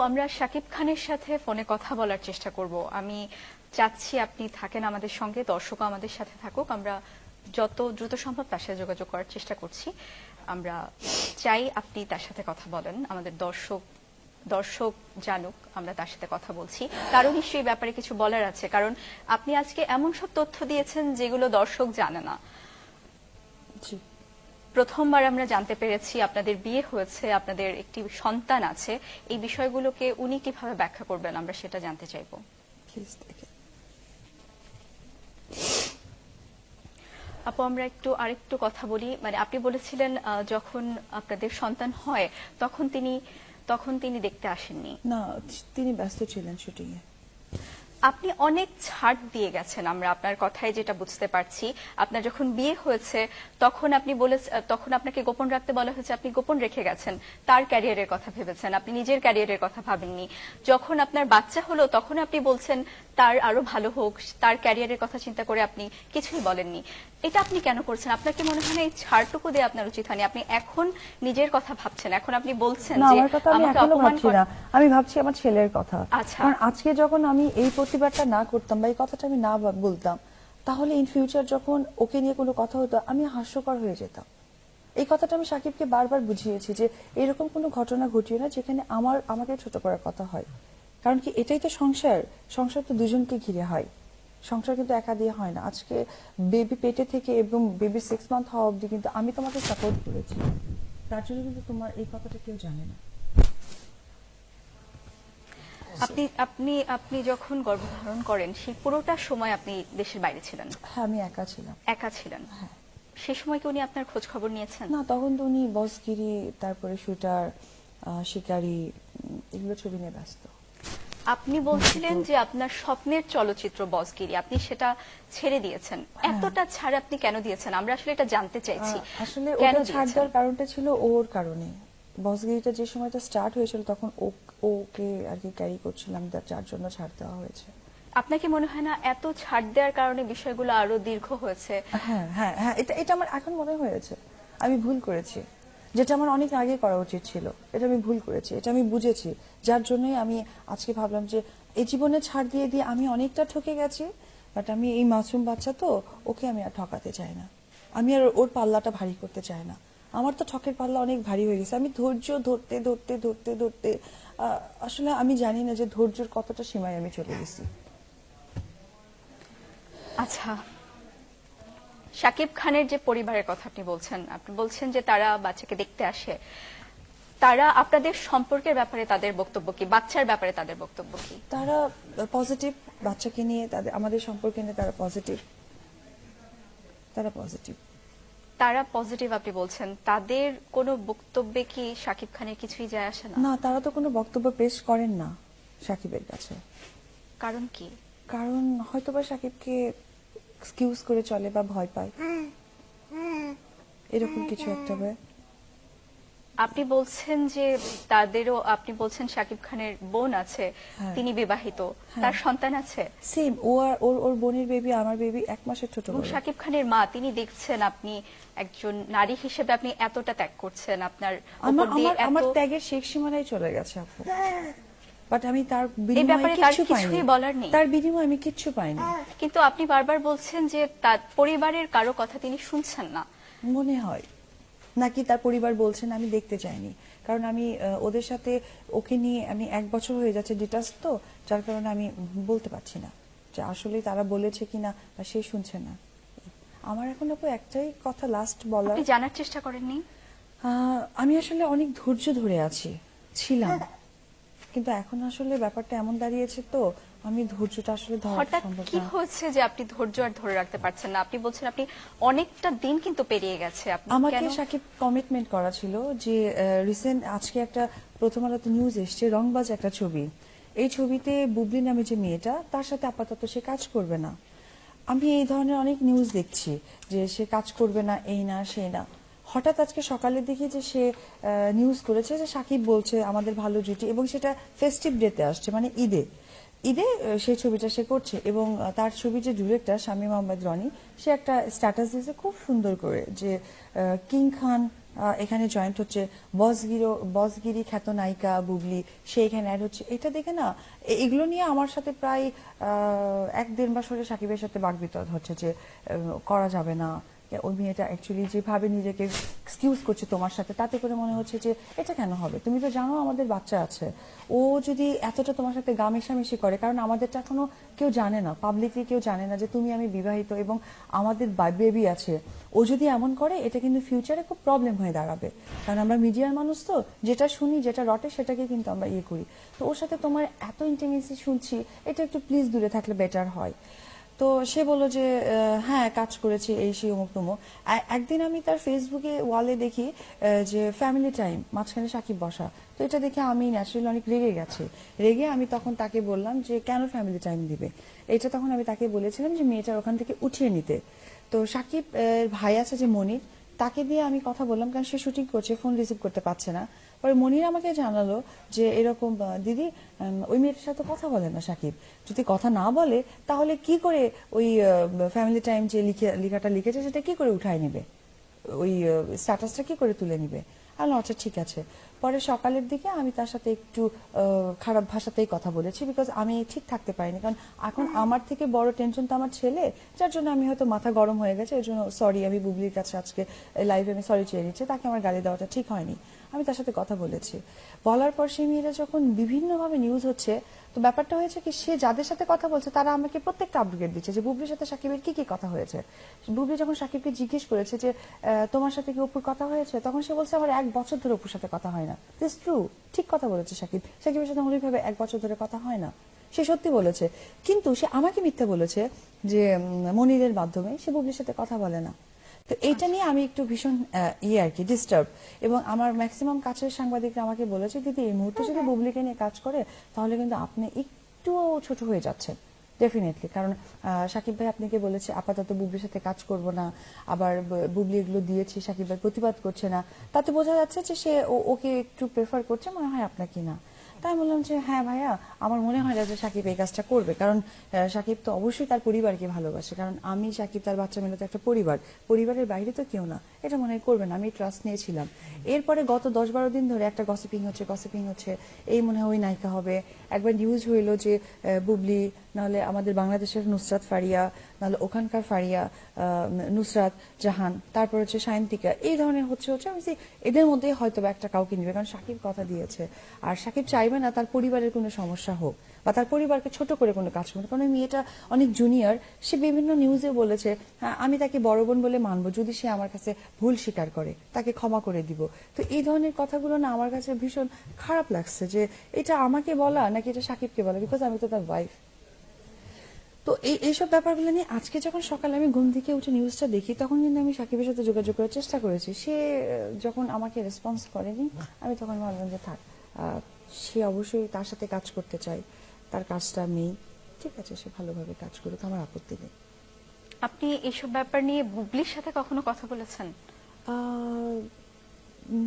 আমরা শাকিব খানের সাথে ফোনে কথা বলার চেষ্টা করব। আমি চাচ্ছি আপনি থাকেন আমাদের সঙ্গে, দর্শকও আমাদের সাথে থাকুক। আমরা যত দ্রুত সম্ভব তার সাথে যোগাযোগ করার চেষ্টা করছি। আমরা চাই আপনি তার সাথে কথা বলেন, আমাদের দর্শক জানুক আমরা তার সাথে কথা বলছি। কারণ নিশ্চয়ই ব্যাপারে কিছু বলার আছে, কারণ আপনি আজকে এমন সব তথ্য দিয়েছেন যেগুলো দর্শক জানে না। প্রথমবার আমরা জানতে পেরেছি আপনাদের বিয়ে হয়েছে, আপনাদের একটি সন্তান আছে। এই বিষয়গুলোকে উনি কিভাবে ব্যাখ্যা করবেন আমরা সেটা জানতে চাইবো। আপু আমরা আরেকটু কথা বলি। মানে আপনি বলেছিলেন যখন আপনাদের সন্তান হয় তখন তিনি দেখতে আসেননি। না, তিনি ব্যস্ত ছিলেন শুটিং এ। আপনি অনেক ছাড় দিয়ে গেছেন, আমরা আপনার কথায় যেটা বুঝতে পারছি। আপনার যখন বিয়ে হয়েছে তখন আপনাকে গোপন রাখতে বলা হয়েছে, আপনি গোপন রেখে গেছেন। তার ক্যারিয়ারের কথা ভেবেছেন, আপনি নিজের ক্যারিয়ারের কথা ভাবেননি। যখন আপনার বাচ্চা হলো তখন আপনি বলছেন তার আরো ভালো হোক, তার ক্যারিয়ারের কথা চিন্তা করে আপনি কিছুই বলেননি। এটা আপনি কেন করছেন? আপনার কি মনে হয় না এই ছাড়টুকু দিয়ে আপনার উচিত হয়নি? আপনি এখন নিজের কথা ভাবছেন, এখন আপনি বলছেন না, যে আমার কথা আমি এখনো ভাবছি না, আমি ভাবছি আমার ছেলের কথা। আচ্ছা, কারণ আজকে যখন আমি এই প্রতিবাদটা না করতাম বা এই কথাটা আমি না বলতাম, তাহলে ইন ফিউচার যখন ওকে নিয়ে কোনো কথা হতো আমি হাস্যকর হয়ে যেতাম। এই কথাটা আমি সাকিবকে বারবার বুঝিয়েছি যে এরকম কোনো ঘটনা ঘটিও না যেখানে আমাকে ছোট করার কথা হয়। কারণ কি, এটাই তো সংসার তো দুজনকে ঘিরে হয়, সংসার কিন্তু একা দিয়ে হয় না। আজকে বেবি পেটে থেকে এবং বেবি 6 মান্থ হওয়া অবধি কিন্তু আমি তোমাকে সাপোর্ট করেছি, তার জন্য কিন্তু তোমার এই কথাটা কেউ জানে না। আপনি যখন গর্ভধারণ করেন সেই পুরোটা সময় আপনি দেশের বাইরে ছিলেন? হ্যাঁ, আমি একা ছিলাম। একা ছিলেন? হ্যাঁ। সেই সময় কি উনি আপনার খোঁজ খবর নিয়েছেন? না, তখন তো উনি বসগিরি, তারপরে শুটার, শিকারি, এগুলো ছবি নিয়ে ব্যস্ত। আপনি বলছিলেন যে আপনার স্বপ্নের চলচ্চিত্র বসগিরি, আপনি সেটা ছেড়ে দিয়েছেন। এতটা ছাড় আপনি কেন দিয়েছেন? আমরা আসলে এটা জানতে চাইছি। আসলে ওটা ছাড় দেওয়ার কারণটা ছিল ওর কারণে। বসগিরিটা যে সময়টা স্টার্ট হয়েছিল তখন ওকে আর কি ক্যারি করছিলাম, যার জন্য ছাড় দেওয়া হয়েছে। আপনাকে মনে হয় না এত ছাড় দেওয়ার কারণে বিষয়গুলো আরো দীর্ঘ হয়েছে? হ্যাঁ হ্যাঁ হ্যাঁ, এটা আমার এখন মনে হয়েছে আমি ভুল করেছি, যেটা আমার অনেক আগে করা উচিত ছিল। এটা আমি ভুল করেছি, এটা আমি বুঝেছি, যার জন্যই আমি আজকে ভাবলাম যে এই জীবনে ছাড় দিয়ে দিয়ে আমি অনেকটা ঠকে গেছি, বাট আমি এই মাসুম বাচ্চা তো, ওকে আমি আর ঠকাতে চাই না, আমি আর ওর পাল্লাটা ভারী করতে চাই না। আমার তো ঠকের পাল্লা অনেক ভারী হয়ে গেছে। আমি ধৈর্য ধরতে ধরতে ধরতে ধরতে আসলে আমি জানি না যে ধৈর্যের কতটা সীমায় আমি চলে গেছি। আচ্ছা, শাকিব খানের যে পরিবারের কথা আপনি বলছেন যে তারা বাচ্চাকে দেখতে আসে, তারা আপনাদের সম্পর্কের ব্যাপারে তাদের বক্তব্য কি? বাচ্চার ব্যাপারে তাদের বক্তব্য কি? তারা পজিটিভ, বাচ্চাকে নিয়ে আমাদের সম্পর্কে নিয়ে তারা পজিটিভ। তারা পজিটিভ আপনি বলছেন, তাদের কোনো বক্তব্যে কি শাকিব খানের কিছুই যায় আসে না? না, তারা তো কোনো বক্তব্য পেশ করেন না শাকিবের কাছে। কারণ কি? কারণ হয়তোবা শাকিবকে এক্সকিউজ করে চলে বা ভয় পায়, এরকম কিছু একটা। আপনি বলছেন যে আপনি বলছেন শাকিব খানের বোন আছে, তিনি বিবাহিত, তার সন্তান আছে। সেম, ওর বোনের বেবি আমার বেবি 1 মাসের ছোট। শাকিব খানের মা, তিনি দেখছেন আপনি একজন নারী হিসেবে আপনি এতটা ত্যাগ করছেন, আপনার আমার ত্যাগের শেষ সীমানায় চলে গেছে আপু, বাট আমি তার বিনিময়ে কিছুই বলার নেই, তার বিনিময়ে আমি কিচ্ছু পাইনি। কিন্তু আপনি বারবার বলছেন যে তার পরিবারের কারো কথা তিনি শুনছেন না। মনে হয় নাকি তার পরিবার বলছেন, আমি দেখতে চাইনি, কারণ আমি ওদের সাথে ওকে নিয়ে আমি 1 বছর হয়ে যাচ্ছে ডিটাচ, তো যার কারণে আমি বলতে পারছি না যে আসলে তারা বলেছে কিনা বা সে শুনছে না। আমার এখন আপু একটাই কথা লাস্ট বলার, আপনি জানার চেষ্টা করেননি? আমি আসলে অনেক ধৈর্য ধরে ছিলাম, কিন্তু এখন আসলে ব্যাপারটা এমন দাঁড়িয়েছে তো আমি ধৈর্যটা আসলে ধরা সম্ভব না। কি হয়েছে যে আপনি ধৈর্য আর ধরে রাখতে পারছেন না? আপনি বলছেন আপনি অনেকটা দিন কিন্তু পেরিয়ে গেছে। আমাকে সাকিব কমিটমেন্ট করা ছিল যে রিসেন্ট আজকে একটা প্রথম আলোতে নিউজ এসছে, রংবাজ একটা ছবি, এই ছবিতে বুবলি নামে যে মেয়েটা, তার সাথে আপাতত সে কাজ করবে না। আমি এই ধরনের অনেক নিউজ দেখছি যে সে কাজ করবে না, এই না সেই না। হঠাৎ আজকে সকালে দেখি যে সে নিউজ করেছে যে সাকিব বলছে আমাদের ভালো জুটি, এবং সেটা ফেস্টিভ ডেতে আসছে, মানে ঈদে সেই ছবিটা সে করছে। এবং তার ছবি যে ডিরেক্টর শামীম আহমেদ রনি, সে একটা স্ট্যাটাস দিয়েছে খুব সুন্দর করে যে কিং খান এখানে জয়েন্ট হচ্ছে, বসগিরি খ্যাত নায়িকা বুবলি সে এখানে অ্যাড হচ্ছে। এটা দেখে না, এগুলো নিয়ে আমার সাথে প্রায় 1-1.5 মাস হলে সাকিবের সাথে বাকবিতন্ড হচ্ছে যে করা যাবে না, ওই মেয়েটা অ্যাকচুয়ালি যেভাবে নিজেকে এক্সকিউজ করছে তোমার সাথে, তাতে করে মনে হচ্ছে যে এটা কেন হবে, তুমি তো জানো আমাদের বাচ্চা আছে, ও যদি এতটা তোমার সাথে গা মেশামেশি করে, কারণ আমাদেরটা এখনো কেউ জানে না, পাবলিকলি কেউ জানে না যে তুমি আমি বিবাহিত এবং আমাদের বেবি আছে, ও যদি এমন করে এটা কিন্তু ফিউচারে খুব প্রবলেম হয়ে দাঁড়াবে, কারণ আমরা মিডিয়ার মানুষ তো যেটা শুনি যেটা রটে সেটাকে কিন্তু আমরা ইয়ে করি। তো ওর সাথে তোমার এত ইন্টিমেসি শুনছি, এটা একটু প্লিজ দূরে থাকলে বেটার হয়। তো সে বললো যে হ্যাঁ কাজ করেছি এই সেই অমুক তমুক। একদিন আমি তার ফেসবুকে ওয়ালে দেখি যে ফ্যামিলি টাইম মাঝখানে সাকিব বসা, তো এটা দেখে আমি ন্যাচারালি অনেক রেগে গেছি। রেগে আমি তখন তাকে বললাম যে কেন ফ্যামিলি টাইম দিবে, এটা তখন আমি তাকে বলেছিলাম যে মেয়েটার ওখান থেকে উঠিয়ে নিতে। তো সাকিব ভাই আছে যে মনির, তাকে দিয়ে আমি কথা বললাম, কারণ সে শুটিং করছে, ফোন রিসিভ করতে পারছে না। পরে মনির আমাকে জানালো যে এরকম দিদি ওই মেয়েটার সাথে কথা বলে না সাকিব, যদি কথা না বলে তাহলে কি করে ওই ফ্যামিলি টাইম যে লেখাটা লিখেছে সেটা কি করে উঠায় নেবে, ওই স্ট্যাটাসটা কি করে তুলে নিবে। আচ্ছা ঠিক আছে। পরে সকালের দিকে আমি তার সাথে একটু খারাপ ভাষাতেই কথা বলেছি, বিকজ আমি ঠিক থাকতে পারিনি, কারণ এখন আমার থেকে বড় টেনশন তো আমার ছেলে, যার জন্য আমি হয়তো মাথা গরম হয়ে গেছে, এর জন্য সরি, আমি বুবলির কাছে আজকে লাইভে আমি সরি চেয়ে নিচ্ছি, তাকে আমার গালি দেওয়াটা ঠিক হয়নি। আমি তার সাথে কথা বলেছি, বলার পর সেই মেয়েরা যখন বিভিন্নভাবে নিউজ হচ্ছে, তো ব্যাপারটা হয়েছে কি সে যাদের সাথে কথা বলছে তারা আমাকে প্রত্যেকটা আপডেট দিচ্ছে যে বুবলির সাথে সাকিবের কি কি কথা হয়েছে। বুবলি যখন সাকিবকে জিজ্ঞেস করেছে যে তোমার সাথে কি অপুর কথা হয়েছে, তখন সে বলছে আমার 1 বছর ধরে অপুর সাথে কথা হয় না। দিস ট্রু, ঠিক কথা বলেছে সাকিব, সাকিবের সাথে আমার ওইভাবে 1 বছর ধরে কথা হয় না, সে সত্যি বলেছে। কিন্তু সে আমাকে মিথ্যা বলেছে যে মনিরের মাধ্যমে সে বুবলির সাথে কথা বলে না। তো এইটা নিয়ে আমি একটু ভীষণ আর কি ডিস্টার্ব, এবং আমার ম্যাক্সিমাম কাছের সাংবাদিকরা আমাকে বলেছে দিদি এই মুহূর্তে যদি বুবলিকে নিয়ে কাজ করে তাহলে কিন্তু আপনি একটু ছোট হয়ে যাচ্ছেন ডেফিনেটলি, কারণ সাকিব ভাই আপনাকে বলেছে আপাতত বুবলির সাথে কাজ করব না, আবার বুবলি এগুলো দিয়েছে সাকিব ভাই প্রতিবাদ করছে না, তাতে বোঝা যাচ্ছে যে সে ওকে একটু প্রেফার করছে, মনে হয় আপনাকে না। তাই বললাম যে হ্যাঁ ভাইয়া, আমার মনে হয় না যে সাকিব এই কাজটা করবে, কারণ সাকিব তো অবশ্যই তার পরিবারকে ভালোবাসে, কারণ আমি সাকিব তার বাচ্চা মিলে তো একটা পরিবার, পরিবারের বাইরে তো কেউ না, এটা মনে হয় করবে না, আমি ট্রাস্ট নিয়েছিলাম। এরপরে গত 10-12 দিন ধরে একটা গসিপিং হচ্ছে, এই মনে হয় ওই নায়িকা হবে। একবার নিউজ হইলো যে বুবলি, নাহলে আমাদের বাংলাদেশের নুসরাত ফারিয়া, নাহলে ওখানকার ফারিয়া নুসরাত জাহান, তারপর হচ্ছে সায়ন্তিকা, এই ধরনের হচ্ছে আমি এদের মধ্যে হয়তো একটা কাউকে নিবে, কারণ সাকিব কথা দিয়েছে, আর সাকিব চাইবে না তার পরিবারের কোনো সমস্যা হোক বা তার পরিবারকে ছোট করে কোনো কাজ করবে, কারণ মেয়েটা অনেক জুনিয়র, সে বিভিন্ন নিউজে বলেছে আমি তাকে বড় বোন বলে মানবো যদি সে আমার কাছে ভুল স্বীকার করে, তাকে ক্ষমা করে দিব। তো এই ধরনের কথাগুলো না আমার কাছে ভীষণ খারাপ লাগছে যে এটা আমাকে বলা নাকি এটা সাকিবকে বলা, বিকজ আমি তো তার ওয়াইফ। তো এইসব ব্যাপারগুলো নিয়ে আজকে যখন সকালে আমি ঘুম থেকে উঠে নিউজটা দেখি, তখন কিন্তু আমি সাকিবের সাথে যোগাযোগ করার চেষ্টা করেছি, সে যখন আমাকে রেসপন্স করেনি, আমি তখন ভাবলাম যে থাক, সে অবশ্যই তার সাথে কাজ করতে চায়, তার কাজটা নেই, ঠিক আছে সে ভালোভাবে কাজ করুক, আমার আপত্তি নেই। আপনি এইসব ব্যাপার নিয়ে বুবলির সাথে কখনো কথা বলেছেন?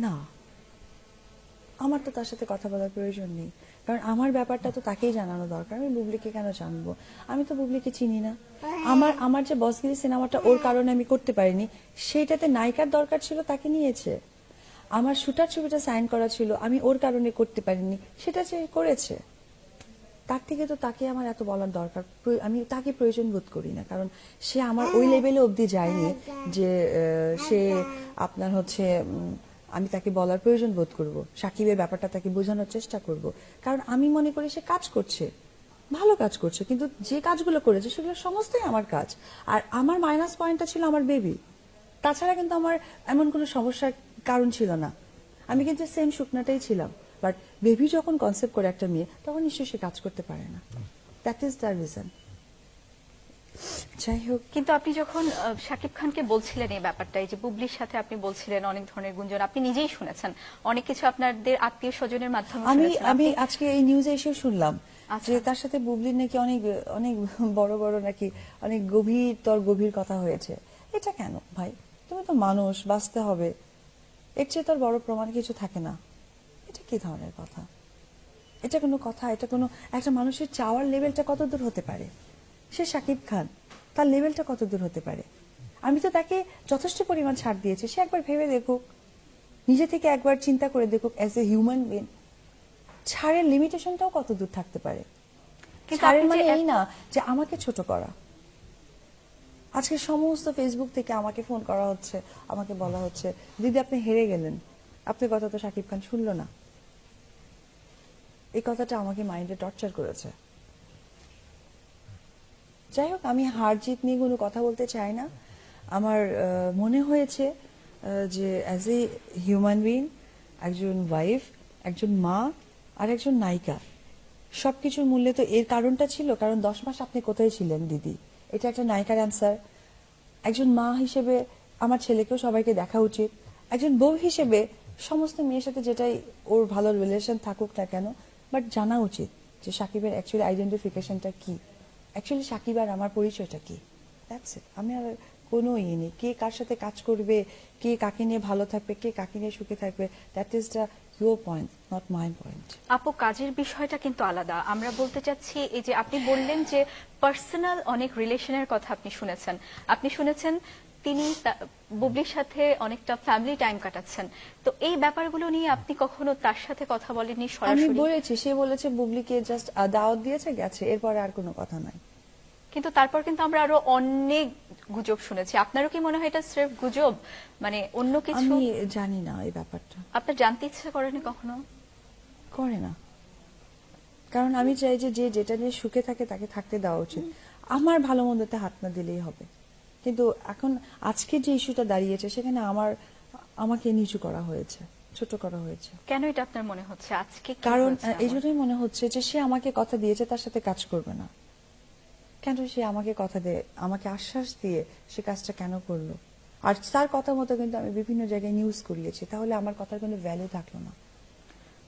না, আমার তো তার সাথে কথা বলার প্রয়োজন নেই, কারণ আমার ব্যাপারটা তো তাকেই জানানো দরকার, আমি বুবলিকে কেন জানবো, আমি তো বুবলিকে চিনি না। আমার যে বসগিরি সিনেমাটা ওর কারণে আমি করতে পারিনি, সেইটাতে নায়িকার দরকার ছিল, তাকে নিয়েছে। আমার শুটার ছবিটা সাইন করা ছিল, আমি ওর কারণে করতে পারিনি, সেটা সে করেছে। তার থেকে তো তাকে আমার এত বলার দরকার, আমি তাকে প্রয়োজন বোধ করি না, কারণ সে আমার ওই লেভেলে অবধি যায়নি যে সে আপনার হচ্ছে আমি তাকে বলার প্রয়োজন বোধ করব, সাকিবের ব্যাপারটা তাকে বোঝানোর চেষ্টা করব, কারণ আমি মনে করি সে কাজ করছে, ভালো কাজ করছে, কিন্তু যে কাজগুলো করেছে সেগুলো সমস্তই আমার কাজ, আর আমার মাইনাস পয়েন্টটা ছিল আমার বেবি, তাছাড়া কিন্তু আমার এমন কোনো সমস্যার কারণ ছিল না, আমি কিন্তু সেম শুকনাটাই ছিলাম, বাট বেবি যখন কনসেপ্ট করে একটা মেয়ে, তখন নিশ্চয়ই সে কাজ করতে পারে না, দ্যাট ইজ দ্য রিজন। যাই হোক, কিন্তু আপনি যখন শাকিব খানকে বলছিলেন এই ব্যাপারটা, এই যে বুবলির সাথে আপনি বলছিলেন অনেক ধরনের গুঞ্জন, আপনি নিজেই শুনেছেন, অনেক কিছু আপনাদের আত্মীয় স্বজনের মাধ্যমে আমি আজকে এই নিউজে এসে শুনলাম যে তার সাথে বুবলির নাকি অনেক অনেক বড় বড় নাকি অনেক গভীর কথা হয়েছে। এটা কেন ভাই, তুমি তো মানুষ, বাঁচতে হবে, এর চেয়ে তোর বড় প্রমাণ কিছু থাকে না। এটা কি ধরনের কথা, এটা কোনো কথা, এটা কোনো একটা মানুষের চাওয়ার লেভেলটা কত দূর হতে পারে, সে শাকিব খান, তার লেভেলটা কত দূর হতে পারে। আমি তো তাকে যথেষ্ট পরিমাণ ছাড় দিয়েছি, সে একবার ভেবে দেখুক, নিজে থেকে একবার চিন্তা করে দেখুক অ্যাজ এ হিউম্যান বিং, ছাড়ের লিমিটেশনটাও কত দূর থাকতে পারে। ছাড়ের মানে এই না যে আমাকে ছোট করা, আজকে সমস্ত ফেসবুক থেকে আমাকে ফোন করা হচ্ছে, আমাকে বলা হচ্ছে দিদি আপনি হেরে গেলেন, আপনার কথা তো শাকিব খান শুনলো না। এই কথাটা আমাকে মাইন্ডে টর্চার করেছে। যাই হোক, আমি হার জিত নিয়ে কোনো কথা বলতে চাই না। আমার মনে হয়েছে যে অ্যাজ এ হিউম্যান বিইং, একজন ওয়াইফ, একজন মা আর একজন নায়িকা, সবকিছুর মূল্যে তো এর কারণটা ছিল, কারণ 10 মাস আপনি কোথায় ছিলেন দিদি, এটা একটা নায়িকার অ্যান্সার। একজন মা হিসেবে আমার ছেলেকেও সবাইকে দেখা উচিত। একজন বউ হিসেবে সমস্ত মেয়ের সাথে যেটাই ওর ভালো রিলেশন থাকুক না কেন, বাট জানা উচিত যে সাকিবের অ্যাকচুয়ালি আইডেন্টিফিকেশনটা কি, অ্যাকচুয়ালি সাকিব আর আমার পরিচয়টা কি। That's it. আমি আর কোনো ইয়ে নেই, কে কার সাথে কাজ করবে, কে কাকে নিয়ে ভালো থাকবে, কে কাকে নিয়ে সুখে থাকবে, that is the your point, not my point. আপু, কাজের বিষয়টা কিন্তু আলাদা। আমরা বলতে চাচ্ছি, এই যে আপনি বললেন যে পার্সোনাল অনেক রিলেশনের কথা আপনি শুনেছেন তিনি বুবলির সাথে অনেকটা ফ্যামিলি টাইম কাটাচ্ছেন, তো এই ব্যাপারগুলো নিয়ে আপনি কখনো তার সাথে কথা বলেননি আমি সরাসরি? বলেছি, সে বলেছে বুবলিকে জাস্ট দাওয়াত দিয়েছে, গেছে, এরপরে আর কোনো কথা নাই। কিন্তু তারপর কিন্তু আমরা আরো অনেক গুজব শুনেছি। আপনারও কি মনে হয় এটা স্রেফ গুজব, মানে অন্য কিছু? আমি জানি না এই ব্যাপারটা। আপনার জানতে ইচ্ছা করেনি কখনো? করে না, কারণ আমি চাই যে যে যেটা নিয়ে সুখে থাকে তাকে থাকতে দেওয়া উচিত। আমার ভালো মন্দতে হাত না দিলেই হবে। কিন্তু এখন আজকে যে ইস্যুটা দাঁড়িয়েছে সেখানে আমাকে নিচু করা হয়েছে, ছোট করা হয়েছে। কেন এটা আপনার মনে হচ্ছে আজকে? কারণ এই জন্যই মনে হচ্ছে যে সে আমাকে কথা দিয়েছে তার সাথে কাজ করবে না। কেন সে আমাকে কথা দিয়ে, আমাকে আশ্বাস দিয়ে সে কাজটা কেন করলো? আর তার কথা মতো কিন্তু আমি বিভিন্ন জায়গায় নিউজ করিয়েছি, তাহলে আমার কথার কোনো ভ্যালু থাকলো না।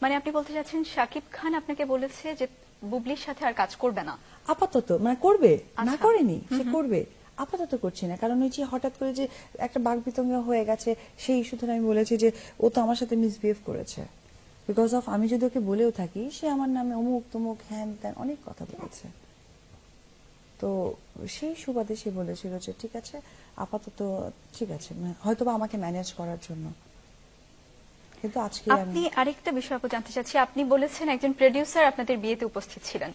মানে আপনি বলতে চাচ্ছেন শাকিব খান আপনাকে বলেছে যে বুবলির সাথে আর কাজ করবে না? আপাতত, মানে করবে না, করেনি, সে করবে, আপাতত করছি না। কারণ ওই যে হঠাৎ করে যে একটা বাকবিতঙ্গ হয়ে গেছে, সেই ইস্যু ধরে আমি বলেছি যে ও তো আমার সাথে মিসবিহেভ করেছে, বিকজ অফ আমি যদি ওকে বলেও থাকি, সে আমার নামে অমুক তমুক হ্যান ত্যান অনেক কথা বলেছে। তো সেই সুবাদে সে বলেছিল যে ঠিক আছে আপাতত ঠিক আছে, হয়তো বা আমাকে ম্যানেজ করার জন্য। কিন্তু আজকে আপনি আরেকটা বিষয় আপু জানতে চাচ্ছি, আপনি বলেছেন একজন প্রোডিউসার আপনাদের বিয়েতে উপস্থিত ছিলেন।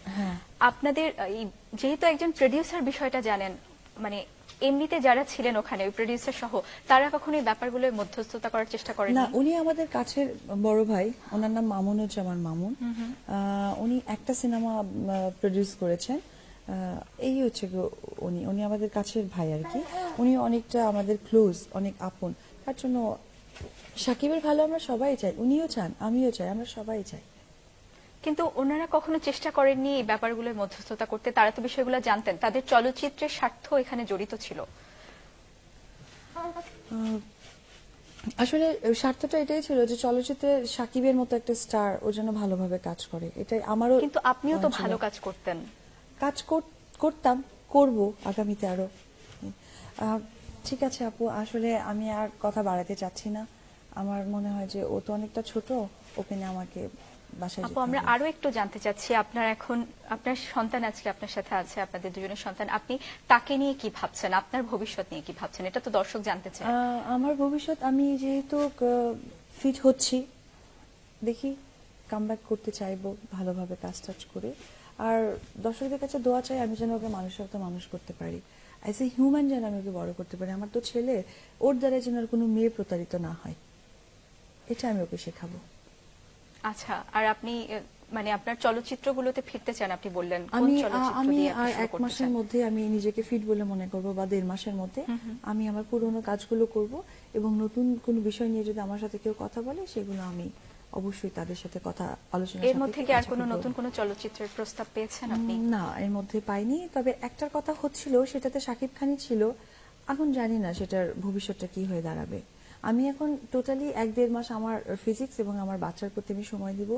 আপনাদের যেহেতু একজন প্রোডিউসার বিষয়টা জানেন, মানে এমনিতে যারা ছিলেন ওখানে ওই প্রোডিউসার সহ, তারা কখনো এই ব্যাপারগুলো মধ্যস্থতা করার চেষ্টা করেন না? উনি আমাদের কাছের বড় ভাই, ওনার নাম মামুনুজ্জামান মামুন। উনি একটা সিনেমা প্রডিউস করেছেন, এই হচ্ছে উনি আমাদের কাছের ভাই আর কি। উনি অনেকটা আমাদের ক্লোজ, অনেক আপন। তার জন্য সাকিবের ভালো আমরা সবাই চাই, উনিও চান, আমিও চাই, আমরা সবাই চাই। কিন্তু ওনারা কখনো চেষ্টা করেননি এই ব্যাপারগুলোর মধ্যস্থতা করতে? তারা তো বিষয়গুলো জানতেন, তাদের চলচ্চিত্রের স্বার্থ এখানে জড়িত ছিল। আসলে স্বার্থটা এটাই ছিল যে চলচ্চিত্রে সাকিবের মতো একটা স্টার ও যেন ভালোভাবে কাজ করে, এটাই আমারও। কিন্তু আপনিও তো ভালো কাজ করতেন। কাজ করতাম, করব আগামীতে আরো। ঠিক আছে আপু, আসলে আমি আর কথা বাড়াতে চাচ্ছি না। আমার মনে হয় যে ও তো অনেকটা ছোট, ওকে নিয়ে আমাকে বাসায় আপু আমরা আরো একটু জানতে চাচ্ছি, আপনার এখন আপনার সন্তান আজকে আপনার সাথে আছে, আপনাদের দুজনের সন্তান, আপনি তাকে নিয়ে কি ভাবছেন, আপনার ভবিষ্যৎ নিয়ে কি ভাবছেন? এটা তো দর্শক জানতে চায়। আমার ভবিষ্যৎ, আমি যেহেতু ফিট হচ্ছি, দেখি কামব্যাক করতে চাইবো ভালোভাবে কাজ টাজ করে। আর দর্শকদের কাছে দোয়া চাই আমি যেন ওকে মানুষের মতো মানুষ করতে পারি, অ্যাজ এ হিউম্যান যেন আমি ওকে বড় করতে পারি। আমার তো ছেলে, ওর দ্বারা যেন আর কোনো মেয়ে প্রতারিত না হয়, এটা আমি ওকে শেখাবো। আচ্ছা, আর আপনি মানে আপনার চলচ্চিত্রগুলোতে ফিরতে চান আপনি বললেন, আমি আর 1 মাসের মধ্যে আমি নিজেকে ফিট বলে মনে করব, বা 1.5 মাসের মধ্যে আমি আমার পুরোনো কাজগুলো করব, এবং নতুন কোন বিষয় নিয়ে যদি আমার সাথে কেউ কথা বলে সেগুলো আমি অবশ্যই তাদের সাথে কথা আলোচনা। এর মধ্যে কি আর কোনো নতুন কোনো চলচ্চিত্রের প্রস্তাব পেয়েছেন আপনি? না, এর মধ্যে পাইনি, তবে একটার কথা হচ্ছিল, সেটাতে শাকিব খানই ছিল। এখন জানি না সেটার ভবিষ্যৎটা কি হয়ে দাঁড়াবে। আমি এখন টোটালি 1-1.5 মাস আমার ফিজিক্স এবং আমার বাচ্চার প্রতি আমি সময় দিব।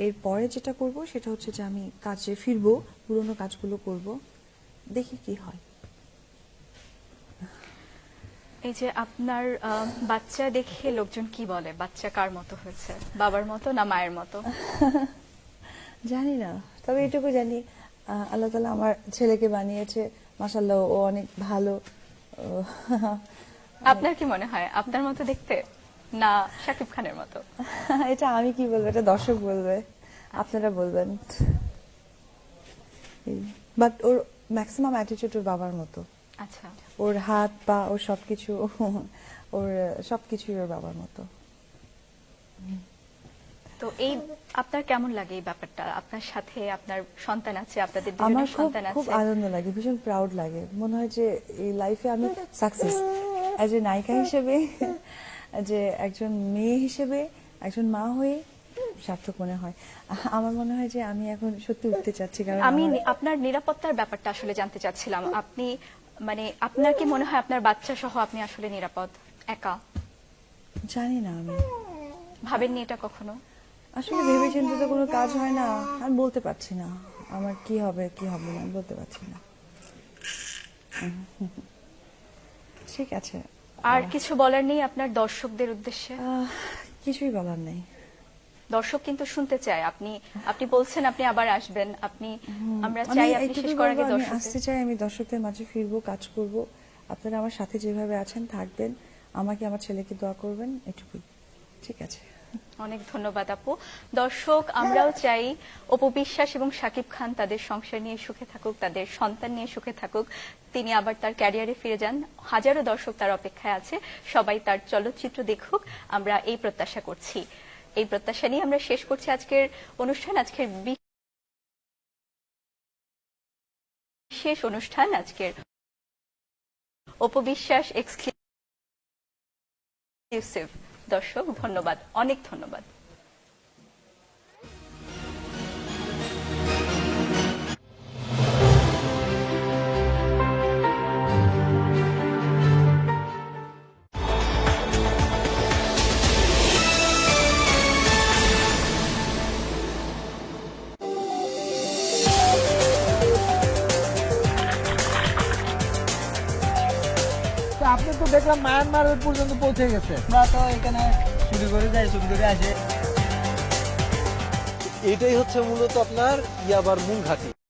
এরপরে যেটা করব সেটা হচ্ছে যে আমি কাজে ফিরবো, পুরোনো কাজগুলো করব, দেখি কি হয়। এই যে আপনার বাচ্চা দেখে লোকজন কি বলে, বাচ্চা কার মতো হয়েছে, বাবার মতো না মায়ের মতো? জানি না, তবে এটুকু জানি আল্লাহ তাআলা আমার ছেলেকে বানিয়েছে, মাশাআল্লাহ ও অনেক ভালো। আপনার কি মনে হয় আপনার মতো দেখতে না শাকিব খানের মতো? এটা আমি কি বলবো, এটা দর্শক বলবে, আপনারা বলবেন। বাট ওর ম্যাক্সিমাম অ্যাটিটিউড ওর বাবার মতো। আচ্ছা, ওর হাত পা ওর সবকিছু ওর সবকিছুই ওর বাবার মতো। তো এই আপনার কেমন লাগে এই ব্যাপারটা? আপনার সাথে আপনার সন্তান আছে, আপনাদের আমার দুজনের খুব সন্তান খুব আছে। আনন্দ লাগে, ভীষণ প্রাউড লাগে, মনে হয় যে এই লাইফে আমি সাকসেস অ্যাজ এ নায়িকা হিসেবে, যে একজন মেয়ে হিসেবে, একজন মা হয়ে সার্থক মনে হয়। আমার মনে হয় যে আমি এখন সত্যি উঠতে চাচ্ছি, কারণ আমি আপনার নিরাপত্তার ব্যাপারটা আসলে জানতে চাচ্ছিলাম। আপনি মানে আপনার কি মনে হয় আপনার বাচ্চা সহ আপনি আসলে নিরাপদ একা? জানি না, আমি ভাবেননি এটা কখনো? আসলে ভেবে চিন্তে তো কোনো কাজ হয় না, আমি বলতে পারছি না আমার কি হবে কি হবে না, বলতে পারছি না। ঠিক আছে, আর কিছু বলার নেই আপনার দর্শকদের উদ্দেশ্যে? কিছুই বলার নেই। দর্শক কিন্তু শুনতে চায়। আপনি আপনি বলছেন আপনি আবার আসবেন, আপনি আমরা আমি চাই আপনি এইটুকুই শেষ করার আগে বলবো, আমি দর্শক আসতে চাই, আমি দর্শকদের মাঝে ফিরবো, কাজ করব। আপনারা আমার সাথে যেভাবে আছেন থাকবেন, আমাকে আমার ছেলেকে দোয়া করবেন, এটুকুই। ঠিক আছে, অনেক ধন্যবাদ আপু। দর্শক, আমরাও চাই অপু বিশ্বাস এবং শাকিব খান তাদের সংসার নিয়ে সুখে থাকুক, তাদের সন্তান নিয়ে সুখে থাকুক, তিনি আবার তার ক্যারিয়ারে ফিরে যান। হাজারো দর্শক তার অপেক্ষায় আছে, সবাই তার চলচ্চিত্র দেখুক, আমরা এই প্রত্যাশা করছি। এই প্রত্যাশা নিয়ে আমরা শেষ করছি আজকের অনুষ্ঠান, আজকের বিশেষ অনুষ্ঠান, আজকের অপু বিশ্বাস এক্সক্লুসিভ। দর্শক ধন্যবাদ, অনেক ধন্যবাদ। আপনি তো দেখলাম মায়ানমার পর্যন্ত পৌঁছে গেছে। আমরা তো এখানে চুরি করে যাই, চুরি করে আসে। এটাই হচ্ছে মূলত আপনার ইয়াবার মূল ঘাঁটি।